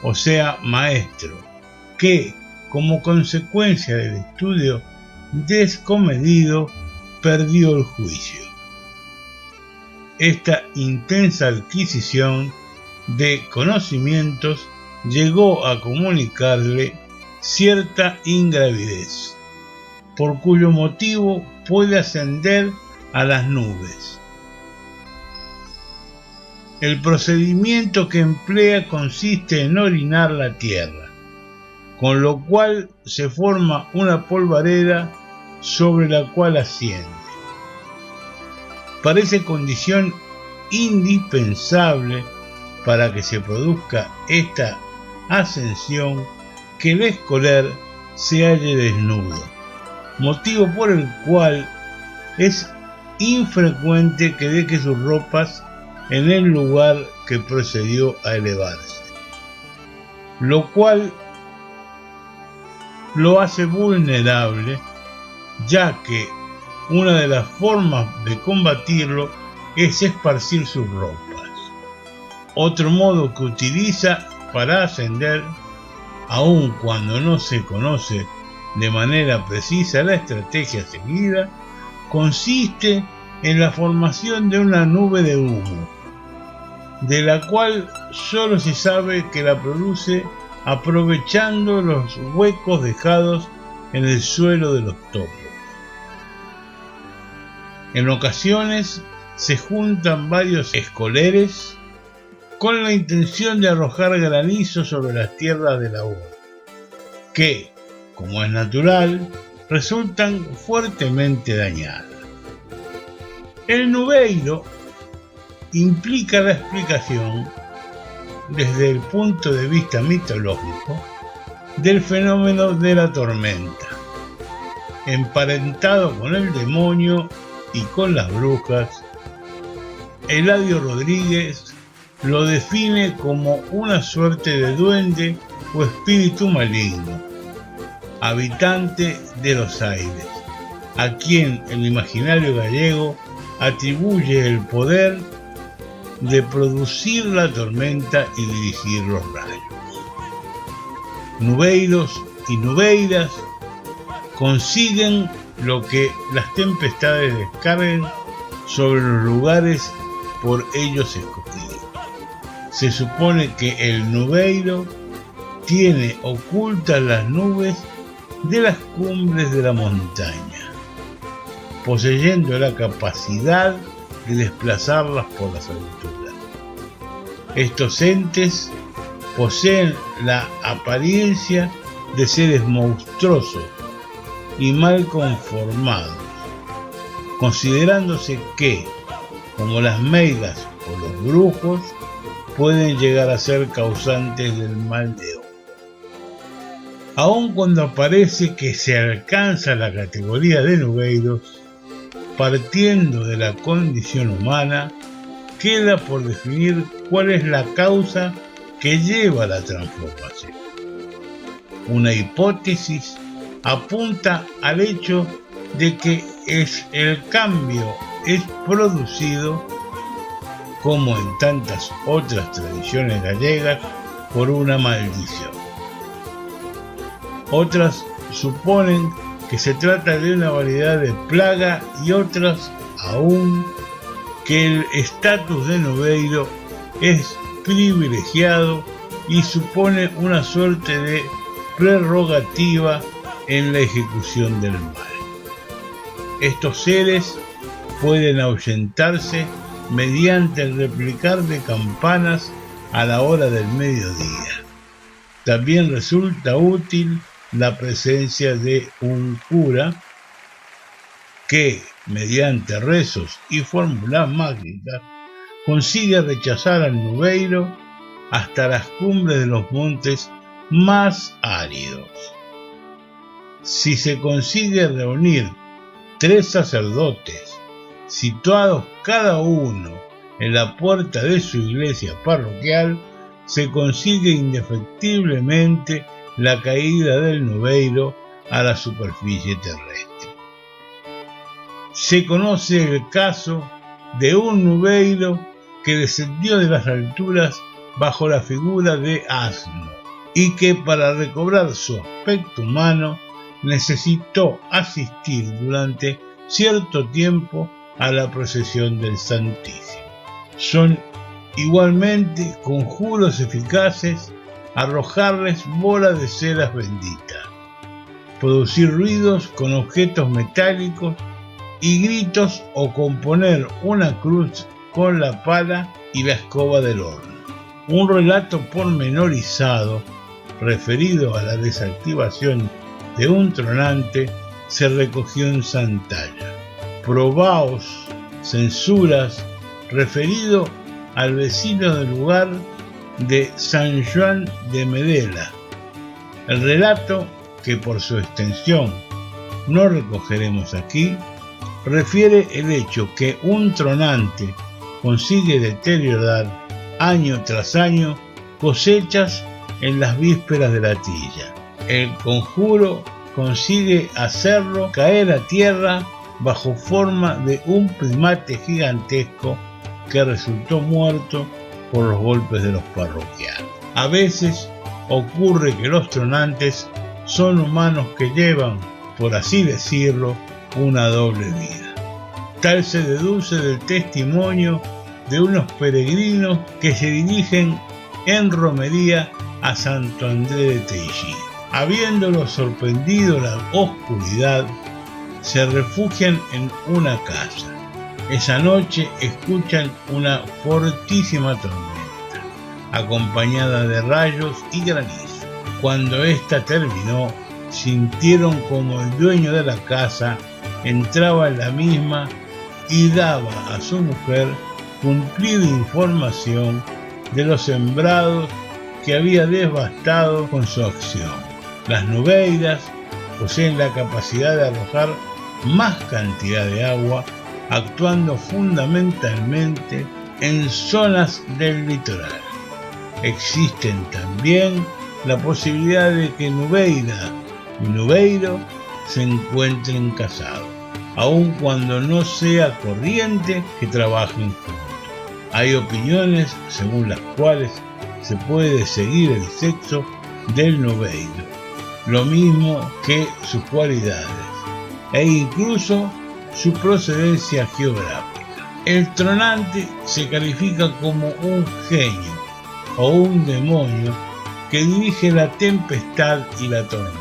o sea, maestro, que, como consecuencia del estudio descomedido, perdió el juicio. Esta intensa adquisición de conocimientos llegó a comunicarle cierta ingravidez, por cuyo motivo puede ascender a las nubes. El procedimiento que emplea consiste en orinar la tierra, con lo cual se forma una polvareda sobre la cual asciende. Parece condición indispensable para que se produzca esta ascensión que el escoler se halle desnudo, motivo por el cual es infrecuente que deje sus ropas en el lugar que procedió a elevarse, lo cual lo hace vulnerable, ya que una de las formas de combatirlo es esparcir sus ropas. Otro modo que utiliza para ascender, aun cuando no se conoce de manera precisa la estrategia seguida, consiste en la formación de una nube de humo, de la cual solo se sabe que la produce aprovechando los huecos dejados en el suelo de los topos. En ocasiones se juntan varios escoleres con la intención de arrojar granizo sobre las tierras de la urbe, que, como es natural, resultan fuertemente dañadas. El nubeiro implica la explicación, desde el punto de vista mitológico, del fenómeno de la tormenta, emparentado con el demonio y con las brujas. Eladio Rodríguez lo define como una suerte de duende o espíritu maligno, habitante de los aires, a quien el imaginario gallego atribuye el poder de producir la tormenta y dirigir los rayos. Nubeiros y nubeiras consiguen lo que las tempestades descarguen sobre los lugares por ellos escogidos. Se supone que el nubeiro tiene ocultas las nubes de las cumbres de la montaña, poseyendo la capacidad de desplazarlas por las alturas. Estos entes poseen la apariencia de seres monstruosos y mal conformados, considerándose que, como las meigas o los brujos, pueden llegar a ser causantes del mal de ojo. Aun cuando parece que se alcanza la categoría de nubeiros, partiendo de la condición humana, queda por definir cuál es la causa que lleva a la transformación. Una hipótesis apunta al hecho de que el cambio es producido, como en tantas otras tradiciones gallegas, por una maldición. Otras suponen que se trata de una variedad de plaga y otras aún que el estatus de nubeiro es privilegiado y supone una suerte de prerrogativa en la ejecución del mal. Estos seres pueden ahuyentarse mediante el replicar de campanas a la hora del mediodía. También resulta útil la presencia de un cura que, mediante rezos y fórmulas mágicas, consigue rechazar al nubeiro hasta las cumbres de los montes más áridos. Si se consigue reunir 3 sacerdotes, situados cada uno en la puerta de su iglesia parroquial, se consigue indefectiblemente la caída del nubeiro a la superficie terrestre. Se conoce el caso de un nubeiro que descendió de las alturas bajo la figura de asno y que para recobrar su aspecto humano necesitó asistir durante cierto tiempo a la procesión del Santísimo. Son igualmente conjuros eficaces arrojarles bolas de ceras benditas, producir ruidos con objetos metálicos y gritos o componer una cruz con la pala y la escoba del horno. Un relato pormenorizado referido a la desactivación de un tronante se recogió en Santalla. Probaos censuras referido al vecino del lugar de San Juan de Medela. El relato, que por su extensión no recogeremos aquí, refiere el hecho que un tronante consigue deteriorar año tras año cosechas en las vísperas de la tilla. El conjuro consigue hacerlo caer a tierra bajo forma de un primate gigantesco que resultó muerto por los golpes de los parroquianos. A veces ocurre que los tronantes son humanos que llevan, por así decirlo, una doble vida. Tal se deduce del testimonio de unos peregrinos que se dirigen en romería a Santo Andrés de Teillido. Habiéndolo sorprendido la oscuridad, se refugian en una casa. Esa noche escuchan una fortísima tormenta, acompañada de rayos y granizo. Cuando ésta terminó, sintieron como el dueño de la casa entraba en la misma y daba a su mujer cumplida información de los sembrados que había devastado con su acción. Las nubeiras poseen la capacidad de arrojar más cantidad de agua, actuando fundamentalmente en zonas del litoral. Existen también la posibilidad de que nubeira y nubeiro se encuentren casados, aun cuando no sea corriente que trabajen juntos. Hay opiniones según las cuales se puede seguir el sexo del nubeiro, lo mismo que sus cualidades, e incluso su procedencia geográfica. El tronante se califica como un genio o un demonio que dirige la tempestad y la tormenta.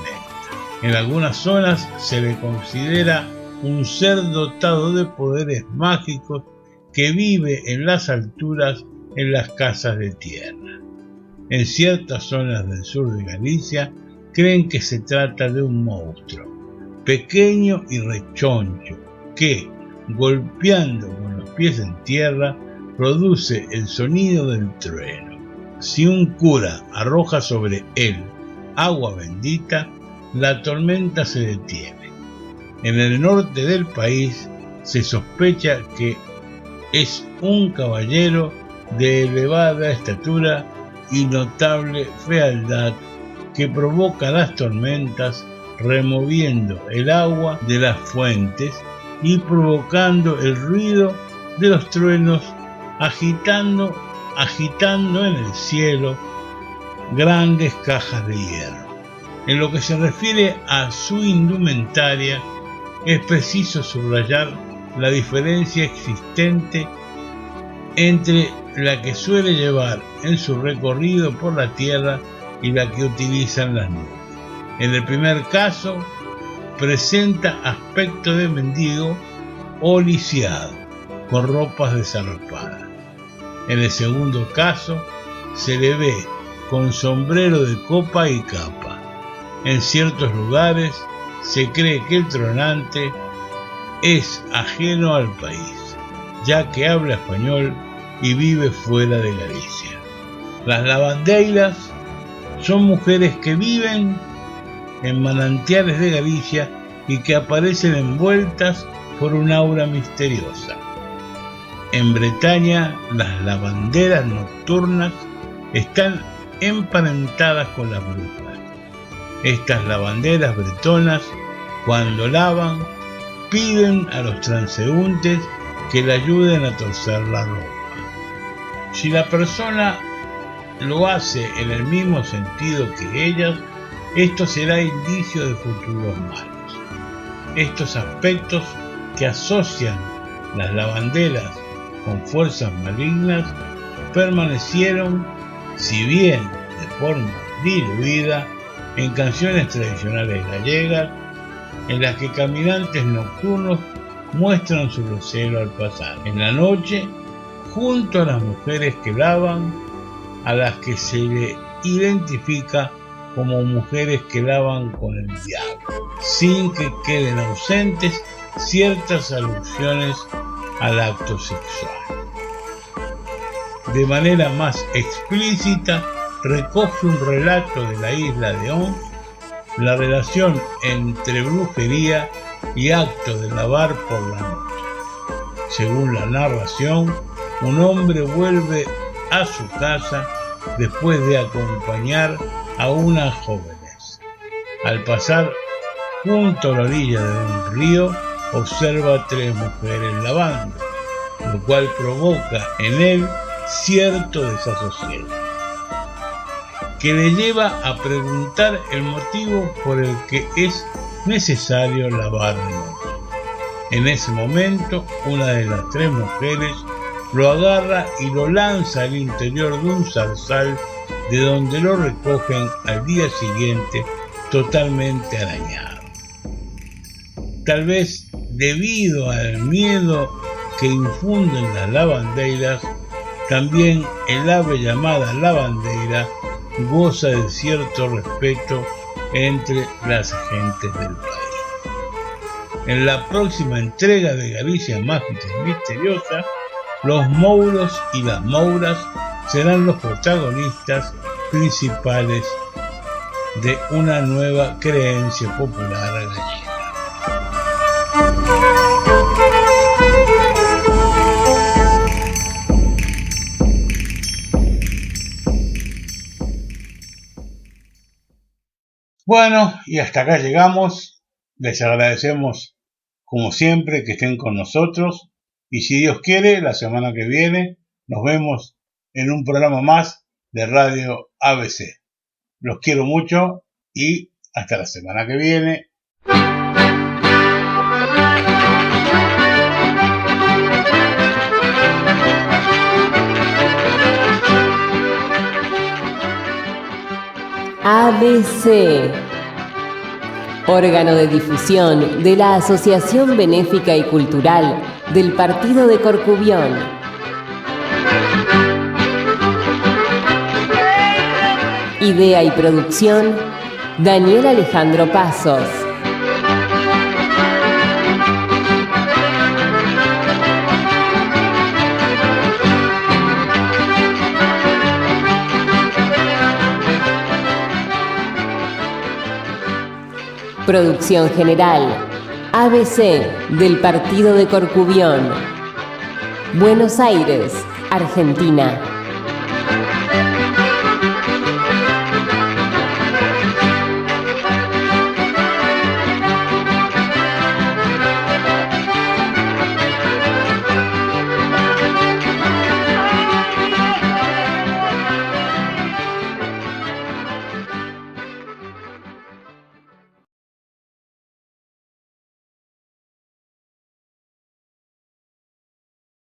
En algunas zonas se le considera un ser dotado de poderes mágicos que vive en las alturas en las casas de tierra. En ciertas zonas del sur de Galicia creen que se trata de un monstruo, pequeño y rechoncho, que, golpeando con los pies en tierra, produce el sonido del trueno. Si un cura arroja sobre él agua bendita, la tormenta se detiene. En el norte del país se sospecha que es un caballero de elevada estatura y notable fealdad que provoca las tormentas removiendo el agua de las fuentes y provocando el ruido de los truenos, agitando en el cielo grandes cajas de hierro. En lo que se refiere a su indumentaria, es preciso subrayar la diferencia existente entre la que suele llevar en su recorrido por la tierra y la que utilizan las nubes. En el primer caso, presenta aspecto de mendigo o lisiado, con ropas desarrapadas. En el segundo caso, se le ve con sombrero de copa y capa. En ciertos lugares se cree que el tronante es ajeno al país, ya que habla español y vive fuera de Galicia. Las lavandeiras son mujeres que viven en manantiales de Galicia y que aparecen envueltas por un aura misteriosa. En Bretaña, las lavanderas nocturnas están emparentadas con las brujas. Estas lavanderas bretonas, cuando lavan, piden a los transeúntes que le ayuden a torcer la ropa. Si la persona lo hace en el mismo sentido que ellas, esto será indicio de futuros malos. Estos aspectos que asocian las lavanderas con fuerzas malignas permanecieron, si bien de forma diluida, en canciones tradicionales gallegas, en las que caminantes nocturnos muestran su recelo al pasar. En la noche, junto a las mujeres que lavan, a las que se le identifica como mujeres que lavan con el diablo, sin que queden ausentes ciertas alusiones al acto sexual. De manera más explícita, recoge un relato de la isla de On, la relación entre brujería y acto de lavar por la noche. Según la narración, un hombre vuelve a su casa después de acompañar a unas jóvenes. Al pasar junto a la orilla de un río, observa a 3 mujeres lavando, lo cual provoca en él cierto desasosiego, que le lleva a preguntar el motivo por el que es necesario lavar de noche. En ese momento, una de las 3 mujeres lo agarra y lo lanza al interior de un zarzal, de donde lo recogen al día siguiente totalmente arañado. Tal vez debido al miedo que infunden las lavandeiras, también el ave llamada lavandeira goza de cierto respeto entre las gentes del país. En la próxima entrega de Galicia Mágica y Misteriosa, los mouros y las mouras serán los protagonistas principales de una nueva creencia popular gallega. Bueno, y hasta acá llegamos. Les agradecemos, como siempre, que estén con nosotros. Y si Dios quiere, la semana que viene nos vemos en un programa más de Radio ABC. Los quiero mucho y hasta la semana que viene. ABC, órgano de difusión de la Asociación Benéfica y Cultural del Partido de Corcubión. Idea y producción, Daniel Alejandro Pasos. Producción general, ABC del Partido de Corcubión. Buenos Aires, Argentina.